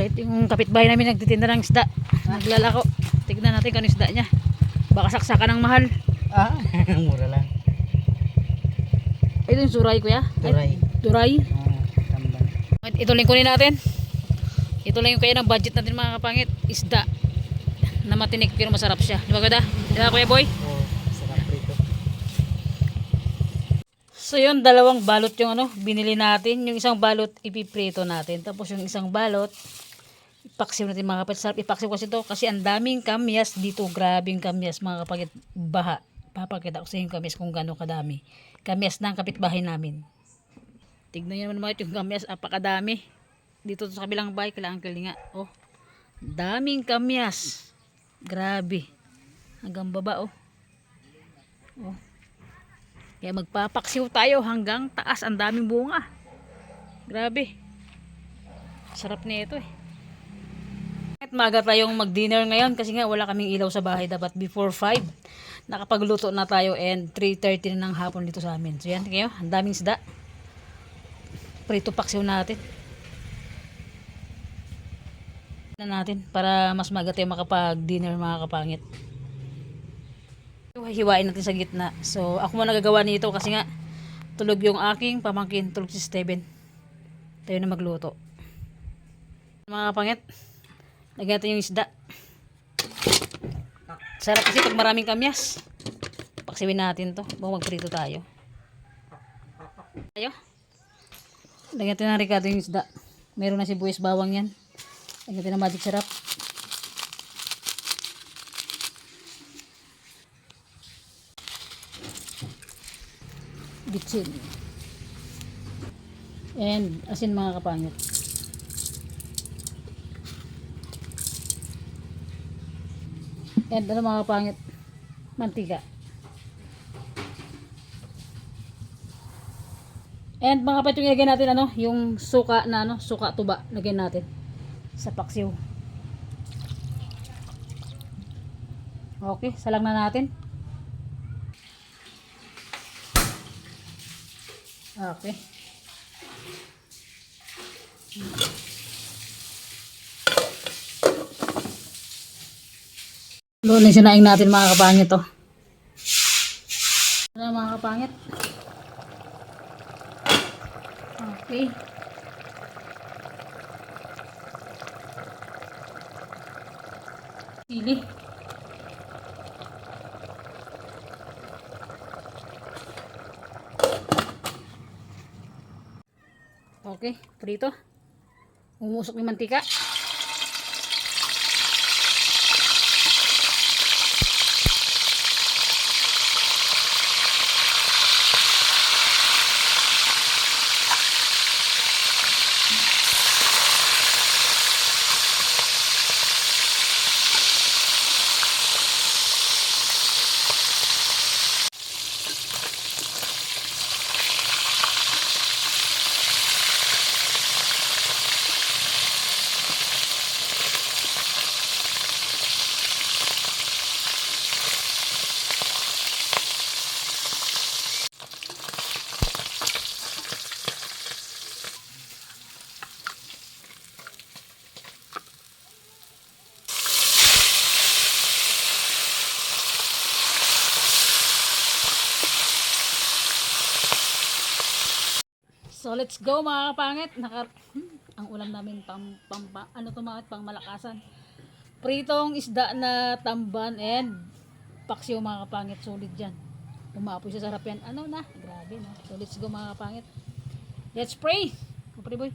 Ito yung kapitbahay namin nagtitinda ng isda. Naglalako. Tignan natin kung ano isda niya. Baka saksakan ng mahal. Ah, mura lang. Ito yung suray kuya? Turay. Turay. Tamban. Ito lang kunin natin. Ito lang yung kaya ng budget natin mga kapangit. Isda. Na matinik pero masarap siya. Di ba kuya? Di ba kuya boy? Oo, sarap prito. So yun, dalawang balot yung binili natin. Yung isang balot ipiprito natin. Tapos yung isang balot ipaksiw natin mga kapatid. Sarap ipaksiw kasi ito kasi ang daming kamyas dito. Grabing kamyas mga kapatid. Baha. Papakita ko sa inyo yung kamyas kung gano'ng kadami. Kamyas ng kapitbahay namin. Tignan nyo naman mga yung kamyas. Apakadami. Dito sa kabilang bahay kailangan kalinga. Oh, daming kamyas. Grabe. Hanggang baba oh. Oh. Kaya magpapaksiw tayo hanggang taas. Ang daming bunga. Grabe. Sarap na ito eh. At maga tayong mag-dinner ngayon kasi nga wala kaming ilaw sa bahay. Dapat before 5. Nakapagluto na tayo and 3:30 na ng hapon dito sa amin. So yan kayo. Ang daming isda. Prito paksiw natin. Na natin para mas maga tayo makapag-dinner mga kapangit. Hiwain natin sa gitna. So, ako muna nagagawa nito kasi nga tulog yung aking pamangkin, tulog si Steven. Tayo na magluto. Mga kapangit, lagyan natin yung isda. Sarap kasi pag maraming kamyas. Paksiwin natin to. Bago magprito tayo. Lagyan natin ng ricado yung isda. Meron na sibuyas bawang yan. Lagyan natin ng magic sarap. Bitsin. And asin mga kapangit. And mga kapangit, mantika. And mga kapangit, yung ilagay natin yung suka na suka tuba, lagyan natin sa paksiw. Okay, salang na natin. Okay. Doon yung sinaing natin mga kapangit to. Mga kapangit. Okay. Sili. Okay, prito. Umusok yung mantika. So let's go mga kapangit. Ang ulam namin pang malakasan. Pritong isda na tamban and paksiw mga kapangit. Solid dyan. Umapoy sa sarap yan. Grabe no. So let's go mga kapangit. Let's pray. Pray boy.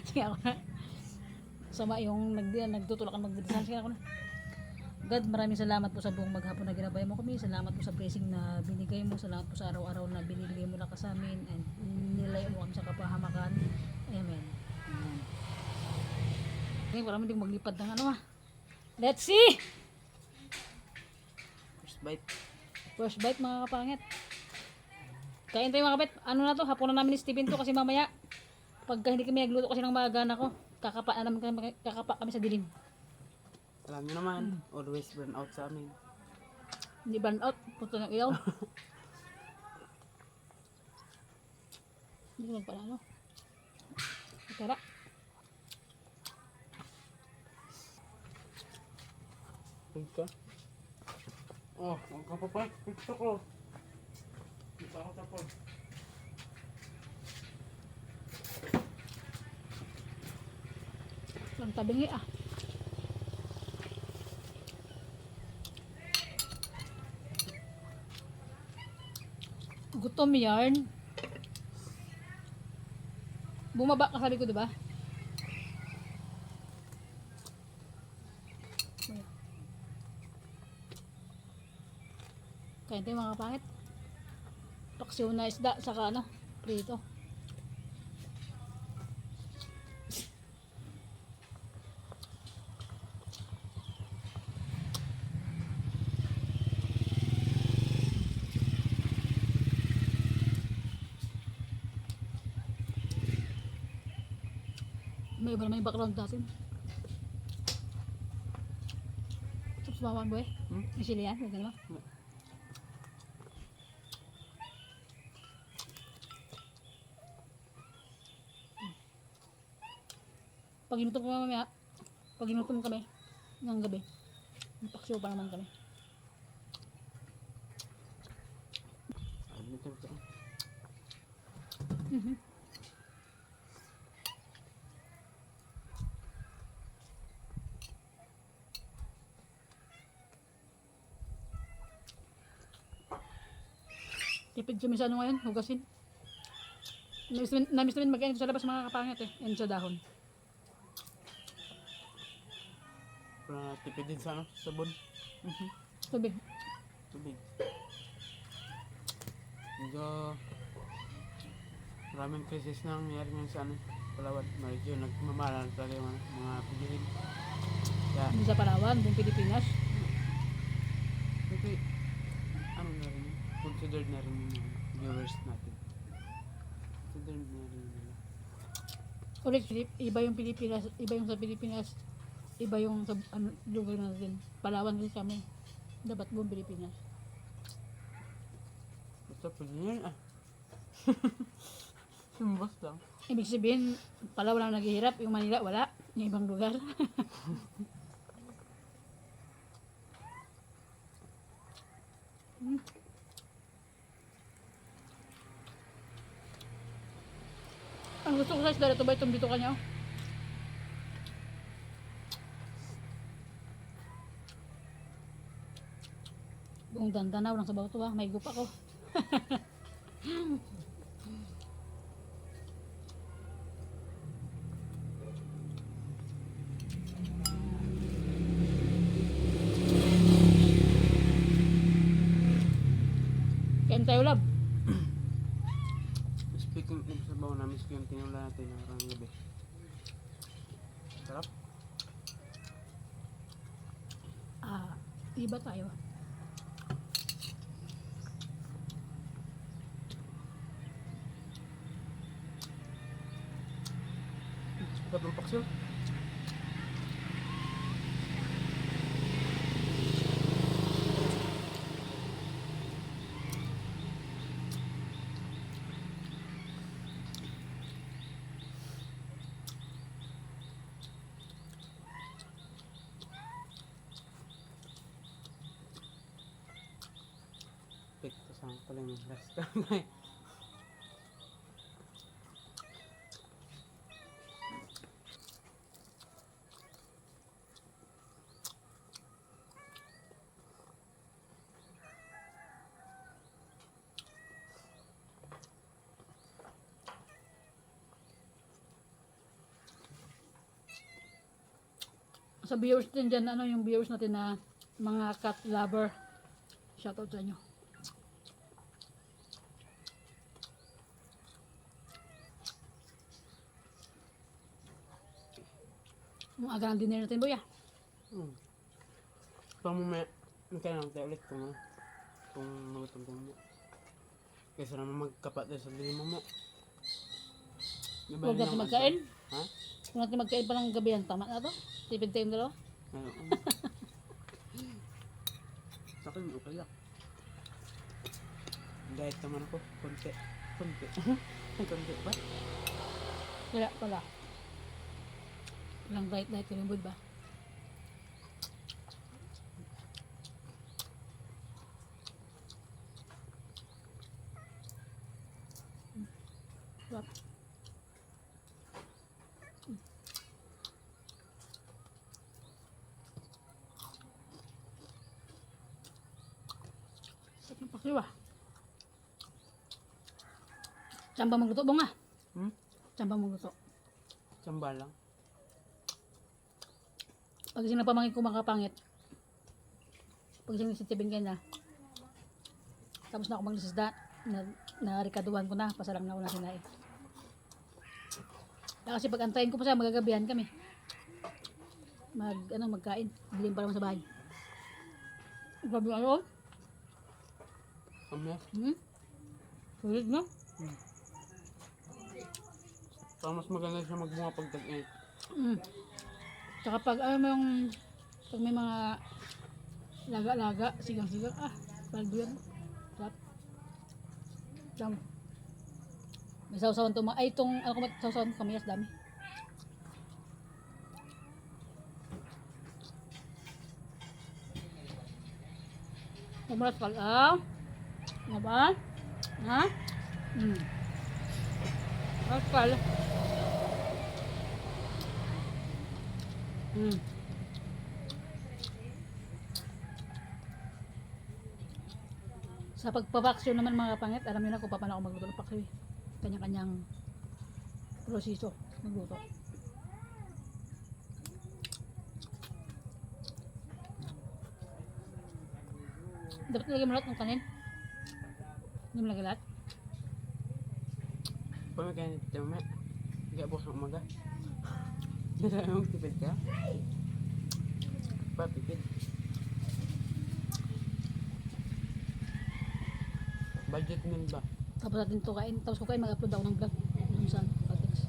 Sige ako na. Sama yung nagtutulak ang magdadasal. Sige ako na. God, maraming salamat po sa buong maghapon na ginabay mo kami. Salamat po sa blessing na binigay mo. Salamat po sa araw-araw na binibigay mo lakas sa amin. And nilayo mo kami sa kapahamakan. Amen. Amen. Okay, parang hindi maglipad ng Let's see! First bite. First bite mga kapangit. Kain tayo mga kapit. Hapon na namin ni Steven to kasi mamaya pagka hindi kami nagluto kasi ng mga gana ko, kakapa kami sa dilim. Alam nyo naman, always burn out sa amin. Hindi burn out, puto ng ilaw. Hindi ko magpalalo. Tara. Pagka. Oh, ang kapapay. Gusto ko. Dito ako tapos. Ang tabingi ah. Gutom yarn. Bumaba ka sabi ko, di ba? Kaya ito yung mga kapangit. Paksiw na isda, saka ano, prito. May iba naman yung background natin. Tapos mawan mo eh. May sili yan, may gano'n. Pag inutom ko mamaya, pag inutom kami, ng gabi, paksiw pa naman kami. Dito ito. Tipid kami sa ano ngayon, hugasin. Namiss namin mag-end sa labas mga kapangit eh, and sa dahon. Para tipid din sa ano, sabon. Tubig. Tubig. Medyo maraming krisis na nangyari ngayon sa ano, Palawan. Medyo nagmamahalan talaga yung ano, mga pilihin. Kaya, Hindi sa Palawan, buong Pilipinas. okay, ano na rin, considered na rin yung mga viewers natin. Considered na rin nila. Ulit, iba yung Pilipinas, iba yung sa Pilipinas, iba yung sa ano, lugar natin. Palawan din kami. Dapat buong Pilipinas. Basta pwede yan ah. Simbas lang. Ibig sabihin, Palawan lang naghihirap, yung Manila wala, yung ibang lugar. Ang gusto ko sa isda ito ba itong dito kanya? Buong dandanaw lang sa bawah to ha, may gupa ko. Kain tayo lab. Speaking of sabaw, na-miss ko yung tinula natin ng karang gabi. Sarap. Ah, iba tayo. Sarap ng paksiw. Ito sa pala yung last time. Sa viewers din dyan, ano yung viewers natin na mga cat lover. Shoutout sa inyo. Ang aga ng dinner natin, boy ah. Pang mamaya, kaya lang tayo ulit kung nagutom tayo mamaya. Kaysa naman magkapat tayo sa dilim mo. Huwag natin magkain. Ha? Huwag natin magkain pa ng gabi yan. Tama na to. Tipid tayo yung dalawa. Ayun. Sa akin, okay lang. Diet naman ako. Konti. Ang konti ba? Kaya pala. Walang diet ka ng ba? Sarap. Sarap ng pakliwa. Tsamba magluto bong ah. Tsamba magluto. Tsamba lang. Pag sino pamangkin ko makapangit. Pag sino sitibin ka na. Tapos na ako maglisisda. Na-rikaduhan ko na. Pasalang na ako na sinain. Kasi pag antayin ko pa siya, magagabihan kami. Magkain. Bilhin pa naman sa bahay. Grabe ano? Kamyas. Sulit no? Saka mas maganda siya magbunga pag tag-init. Tsaka pag pag may mga laga-laga, sigang-sigang, paldo yan. Sarap. Sarap. May sausawan itong sausawan kamiyas dami. Umulat pala. Ano ba? Ha? Umulat pala. Sa pagpapaksyon naman mga pangit, alam niyo na kung paano ako magluto ng paksyo. Kanya-kanyang proseso magluto. Dapat nilagay mo lahat ng kanin? Hindi mo lagay lahat? Pag may kanit tayo may hindi po sa umaga. Nasa yung tipid ka? Papipid. Budget nun ba? Tapos natin ito kain. Tapos ko kain mag-upload ako ng vlog. Kung saan. Kaltex.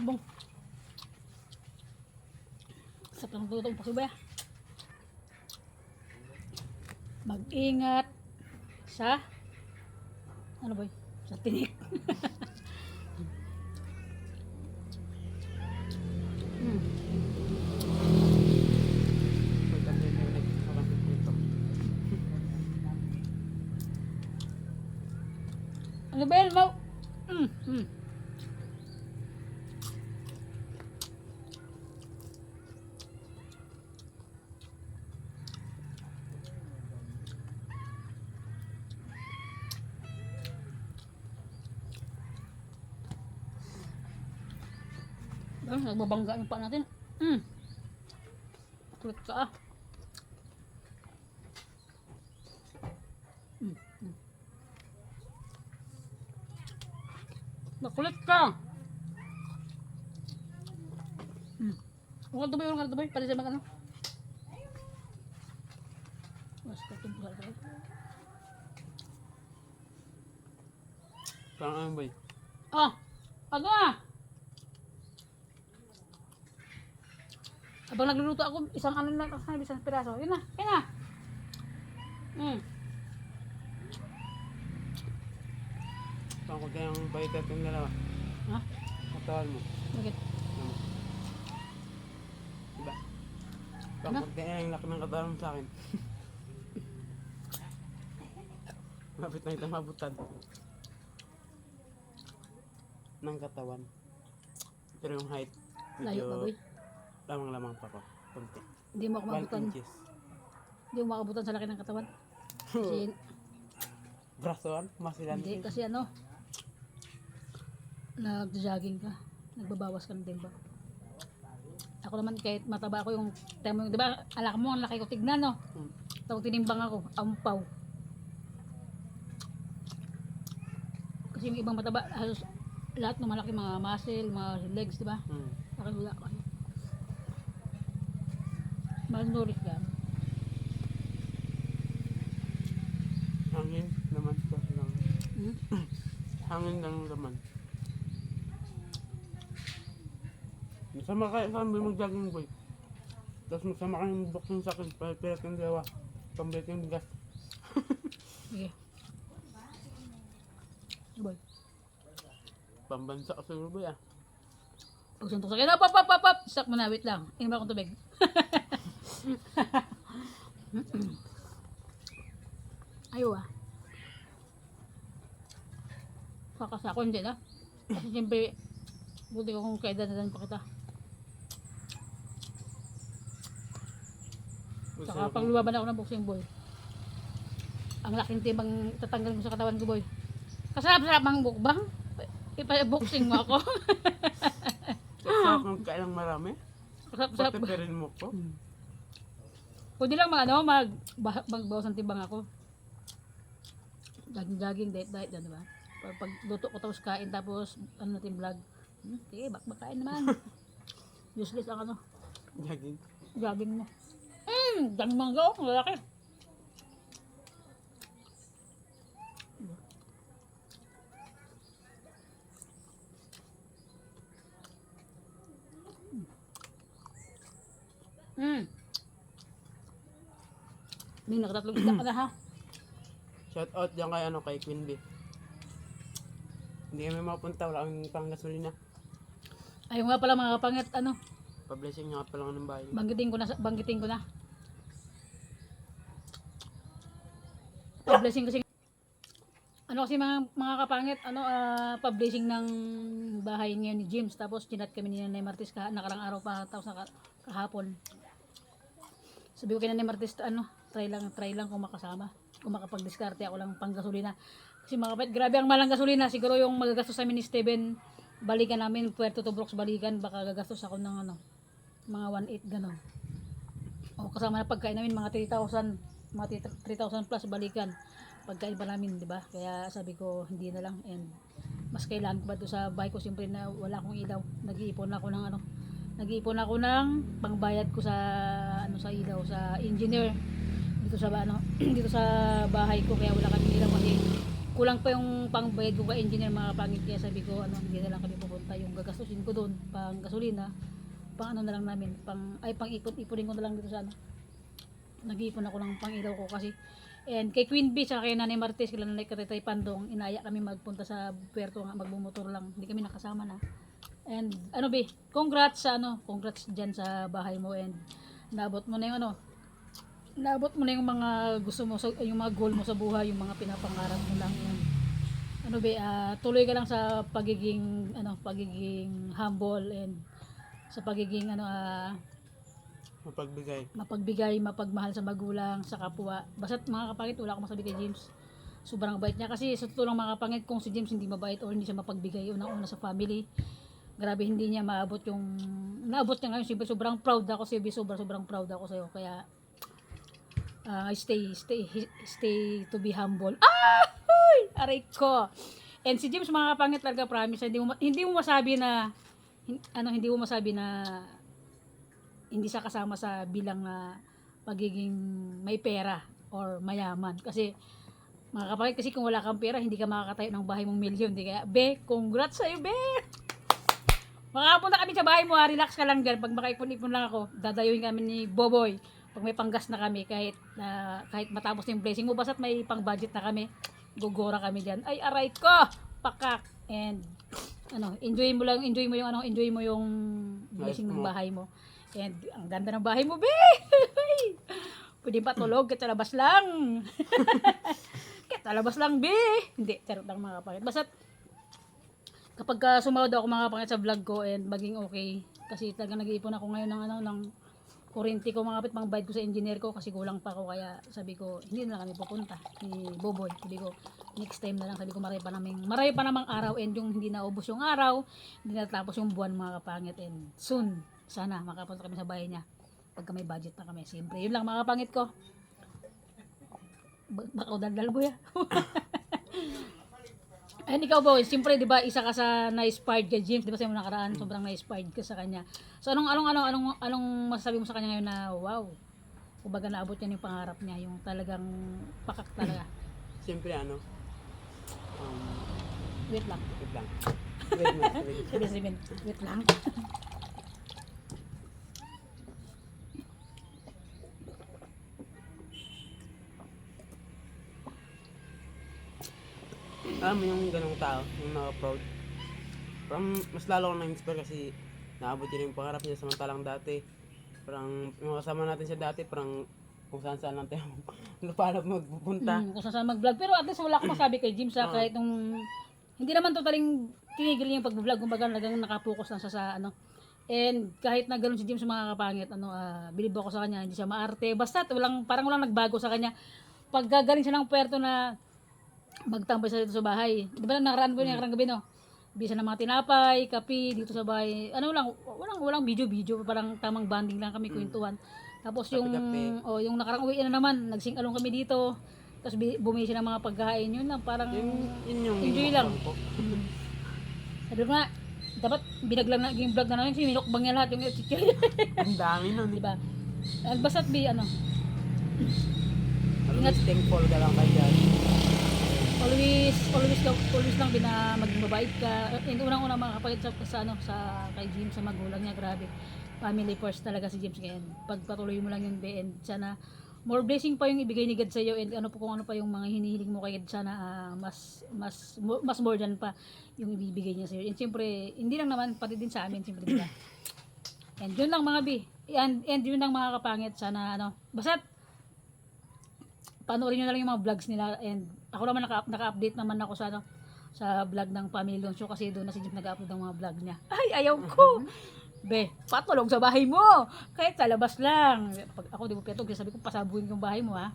Bong. Sarap lang magluto ng paksibaya. Mag-ingat sa ano ba yun? Sa tinik. Pagkakit na ulit sa kapit nito. Ano ba yun, Mau? Nagbabangga yung pa natin. Kulit ka ah. Nakulit ka. Huwag tuboy, huwag tuboy. Pwede siya mag-ano. Mas katumpusan ka. Parang ano ba yun? Ano ah? Habang nagluluto ako, isang ano lang, isang piraso. Yun na, yun na. Parang kung kayang balikat yung dalawa. Ha? Katawan mo. Bakit? Ano? Diba? Parang Ano? kung kayang laki ng katawan mo sa akin. Mapit na kita mabutad. Ng katawan. Pero yung height, Layo ba, boy? lamang-lamang pa ko. Kunti. Hindi mo ako 1 mabutan. inches. Hindi mo makabutan sa laki ng katawan. Kasi, Brasoan? Masilan? hindi, kasi ano, nag-jogging ka. Nagbabawas ka ng timba. Ako naman, kahit mataba ako yung time mo, di ba, alak mo, ang laki ko tignan, no? Tapos tinimbang ako, ampaw. Kasi yung ibang mataba, halos lahat ng malaki, mga muscle, mga legs, di ba? Akin wala ako. Malnourished ka. Hangin naman. Kasi lang. Hangin lang yung laman. Masama kayo sa amin mag-jogging boy. Tapos masama kayo yung boxing sa akin. Pilat yung dalawa. Pambalik yung bigas. Sige. Boy. Pambansa ka sa boy ah. Pag suntok sa akin, pop. Stop mo na, wait lang. Inom akong tubig. Ayaw ah. Kakas ako, hindi na. Kasi siyempre, buti ko kung kaidan pa kita. Saka pag lumaban ako ng boxing boy, ang laking tibang tatanggalin ko sa katawan ko boy. Kasarap-sarap ang bukbang. Ipa-boxing mo ako. Sarap ng kailang marami. Kasarap-sarap. Patipirin mo ko. Pwede lang magbawas ng tibang ako. Jogging, diet, di ba? Pag luto ko tapos kain, tapos ano natin vlog. Sige, bakain naman. Useless ang ano, Jogging. jogging mo. Dami mangga oh, lalaki. May nakatatlong isda ka na ha. Shout out dyan kay kay Queen Bee. Hindi kami mapunta, wala kami pang gasolina. Ayun nga pala mga kapangit, ano, Pa-blessing nga pa lang ng bahay. banggitin ko na. Pa-blessing kasi ano kasi mga kapangit, ano, pa-blessing ng bahay ngayon ni James. Tapos chinat kami ni Nanay Martis nakarang araw pa tapos kahapon. Sabi ko kay Nanay Martis, ano, try lang kung makasama. Kung makapag-diskarte ako lang pang gasolina. Kasi mga kapatid, grabe ang malang gasolina. Siguro yung magagastos sa amin ni Steven, balikan namin, Puerto to Brooks balikan, baka gagastos ako ng ano, mga 1.8 gano'n. O kasama na pagkain namin, mga 3,000, mga 3,000 plus balikan. Pagkain pa namin, di ba? Kaya sabi ko, hindi na lang. And mas kailangan ko ba doon sa bahay ko, siyempre na wala akong ilaw. Nag-iipon ako ng pangbayad ko sa ano, sa ilaw, sa engineer dito sa ano, dito sa bahay ko, kaya wala kami ilaw kasi kulang pa yung pangbayad ko kay engineer mga pangit. Kaya sabi ko, ano, hindi na lang kami pupunta. Yung gagastusin ko doon pang gasolina, pang ano na lang namin, pang ipunin ko na lang dito sa ano. Nag-iipon ako ng pang ilaw ko kasi. And kay Queen Bee sa kay Nanay Martes, kila Nanay Karitay Pandong, inaya kami magpunta sa puerto nga, magbumotor lang. Hindi kami nakasama na. And ano be, congrats diyan sa bahay mo, and naabot mo na yung ano, naabot mo na yung mga gusto mo, yung mga goal mo sa buhay, yung mga pinapangarap mo lang yan. Ano be, tuloy ka lang sa pagiging humble, and sa pagiging mapagbigay, mapagmahal sa magulang, sa kapwa. Basta't mga kapangit, wala akong masabi kay James. Sobrang bait niya kasi sa totoo lang mga kapangit, kung si James hindi mabait o hindi siya mapagbigay, unang-una sa family, grabe hindi niya naabot niya ngayon. Siyempre sobrang proud ako sa iyo, sobrang proud ako sa iyo. Kaya stay to be humble. Aray ko. And si James mga kapangit, talaga promise, hindi mo masabi na hindi siya kasama sa bilang pagiging may pera or mayaman. Kasi mga kapangit, kasi kung wala kang pera, hindi ka makakatayo ng bahay mong milyon. Kaya be, congrats sa iyo be. Makapunta kami sa bahay mo, relax ka lang dyan. Pag makaipon-ipon lang ako, dadayuin kami ni Boboy. Pag may panggas na kami, kahit matapos yung blessing mo, basta't may pang budget na kami, gugora kami dyan. Ay, aray ko! Pakak! And, enjoy mo yung blessing ng bahay mo. And, ang ganda ng bahay mo, be! Pwede pa tulog, kita labas lang. Kita labas lang, be! Hindi, charot lang mga kapangit. Basta't, kapag sumawad ako mga kapangit sa vlog ko and maging okay, kasi talaga nag-iipon ako ngayon ng kurente ko, mga kapit, mga bayad ko sa engineer ko kasi kulang pa ako. Kaya sabi ko, hindi na lang kami pupunta ni Boboy. Sabi ko, next time na lang. Sabi ko, marami pa namang araw, and yung hindi naubos yung araw, hindi natapos yung buwan mga kapangit, and soon, sana makapunta kami sa bahay niya pagka may budget na kami. Siyempre, yun lang mga kapangit ko. Baka daldal ko ya. And ikaw boy, siyempre 'di ba, isa ka sa na-inspired kay James, 'di ba, sa mga nakaraan, sobrang na-inspired ka sa kanya. So anong masasabi mo sa kanya ngayon na wow, kumbaga naabot niya yung pangarap niya, yung talagang pakak talaga. Siyempre Wait lang. Wait lang. Wait na, wait. 7. Wait lang. Alam mo yung ganong tao, yung naka-proud. Parang mas lalo akong na-inspire kasi naabot yun yung pangarap niya samantalang dati. Parang yung kasama natin siya dati, parang kung saan saan lang tayo napalap magpupunta. Kung saan mag-vlog. Pero at least wala akong masabi kay Jim sa kahit nung hindi naman totaling tinigil niya yung pag-vlog. Kumbaga talagang nakapokus lang siya sa ano. And kahit na gano'n si Jim sa mga kapangit, bilib ako sa kanya, hindi siya maarte. Basta parang walang nagbago sa kanya. Pag gagaling siya ng puerto na magtambay siya dito sa bahay. Di ba nakaraan ko niya karang gabi, no? Bisa ng mga tinapay, kape, dito sa bahay. Walang video-video. Parang tamang banding lang kami, kwentuhan. Tapos yung yung nakarang uwi na naman, nagsing-along kami dito. Tapos bumili siya ng mga pagkain. Yun lang, parang Yun yung enjoy lang. ko. Sabi ko nga, dapat binaglang na yung vlog na namin kasi minukbang niya lahat yung chichir. Ang dami nun. Di ba? Basta't Ingat, thankful ka lang kay God. always lang maging mabait ka. And unang-una makakapagit sa kay James, sa magulang niya, grabe. Family first talaga si James ngayon. Pagpatuloy mo lang yun, be, and sana more blessing pa yung ibigay ni God sa iyo, and kung ano pa yung mga hinihiling mo kay God, sana mas more than pa yung ibibigay niya sa iyo. And siyempre, hindi lang naman, pati din sa amin, siyempre, diba? And yun lang mga bi. And yun lang mga kapangit, sana basta panoorin nyo na lang yung mga vlogs nila, and ako naman naka-update naman ako sa vlog ng Family Loan Show kasi doon na si Jeep nag-upload ng mga vlog niya. Ay, ayaw ko! Be, patulog sa bahay mo! Kahit sa labas lang. Pag ako di ko petog, sabi ko pasabuhin ko yung bahay mo, ha?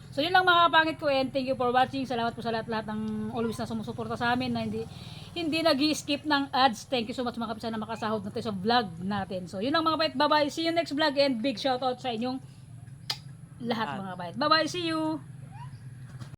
So yun lang mga kapangit ko, and thank you for watching. Salamat po sa lahat ng always na sumusuporta sa amin, na hindi nag-skip ng ads. Thank you so much mga kapisa na makasahod na tayo sa vlog natin. So yun lang mga kapangit, bye-bye. See you next vlog, and big shoutout sa inyong lahat mga kapangit. Bye-bye, see you!